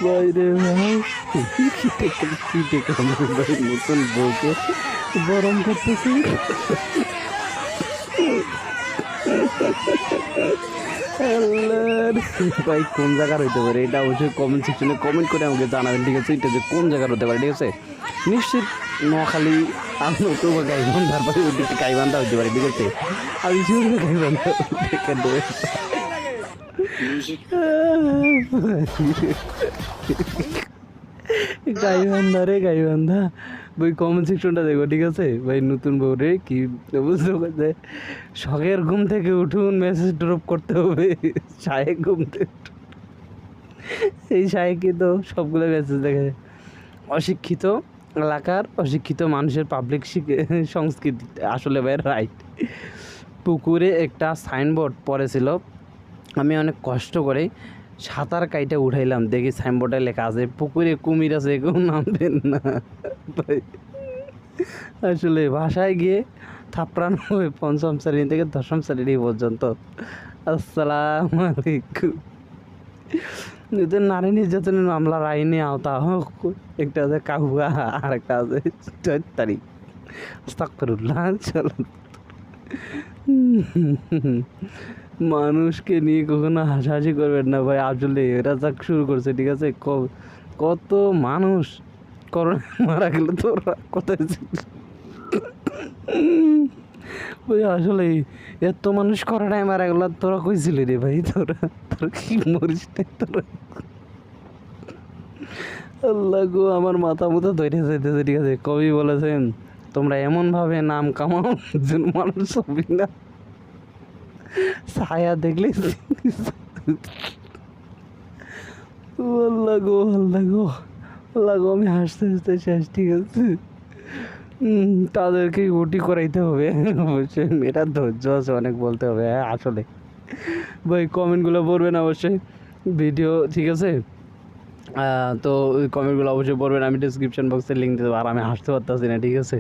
ভাই রে ভাই, পিঠে কামড় ভাই, নতুন বউকে গরম করতেছি। ভাই কোন জায়গার হইতে পারে এটা অবশ্যই কমেন্ট সেকশনে কমেন্ট করে আমাকে জানাবেন, ঠিক আছে? এটা যে কোন জায়গার হতে পারে, ঠিক আছে? নিশ্চিত নোয়াখালী আর নতুন গাইবান্ধা, তারপরে ওদিকে গাইবান্ধা হইতে পারে, ঠিক আছে? আমি শিওর গাইবান্ধা দেখে দেবে। গাইবান্ধা রে গাইবান্ধা ভাই, কমেন্ট সেকশনটা দেখো, ঠিক আছে ভাই? নতুন বউ রে কি বুঝতে পারছে, শখের ঘুম থেকে উঠুন, মেসেজ ড্রপ করতে হবে। শায়েক ঘুম থেকে এই শায়েকই তো সবগুলো মেসেজ দেখে। অশিক্ষিত এলাকার অশিক্ষিত মানুষের পাবলিক সংস্কৃতি আসলে ভাই রাইট। পুকুরে একটা সাইনবোর্ড পড়েছিল, আমি অনেক কষ্ট করে সাঁতার কাইটা উঠাইলাম, দেখি সাইনবোর্ডে লেখা আছে পুকুরে কুমির আছে, কেউ নামবেন না। ভাই আসলে ভাষায় গিয়ে থাপড়ানো হবে পঞ্চম শ্রেণী থেকে দশম শ্রেণী পর্যন্ত। আসসালামু আলাইকুম। এদের নারী নির্যাতনের মামলার আইনে আওতা হোক, একটা আছে কাহুয়া আর একটা আছে 4 তারিখ। আস্তাগফিরুল্লাহ। চলো, মানুষকে নিয়ে কখনো হাসাহাসি করবেন না ভাই, আসলে এরা যাক শুরু করছে, ঠিক আছে? কত মানুষ করোনা মারা গেল, তোরা কোথায় ছিল? ওই আসলে এত মানুষ করোনায় মারা গেল, তোরা কইছিল রে ভাই? তোরা কি মরিস নাই তোরা? আল্লাহ গো, আমার মাথা মুথা ধরে যাইতেছে, ঠিক আছে? কবি বলেছেন, তোমরা এমনভাবে নাম কামাও যেন মানুষ ছবি না ছায়া দেখলে। আল্লাহ গো, আল্লাহ গো, আল্লাহ গো, আমি হাসতে হাসতে শেষ, ঠিক আছে? তাদেরকে ওটি করাইতে হবে অবশ্যই, এটা ধৈর্য আছে অনেক, বলতে হবে। হ্যাঁ আসলে ভাই কমেন্টগুলো পড়বেন অবশ্যই ভিডিও, ঠিক আছে? তো ওই কমেন্টগুলো অবশ্যই পড়বেন, আমি ডিসক্রিপশন বক্সে লিঙ্ক দিয়ে দেবো। আর আমি হাসতে পারতেছি না, ঠিক আছে?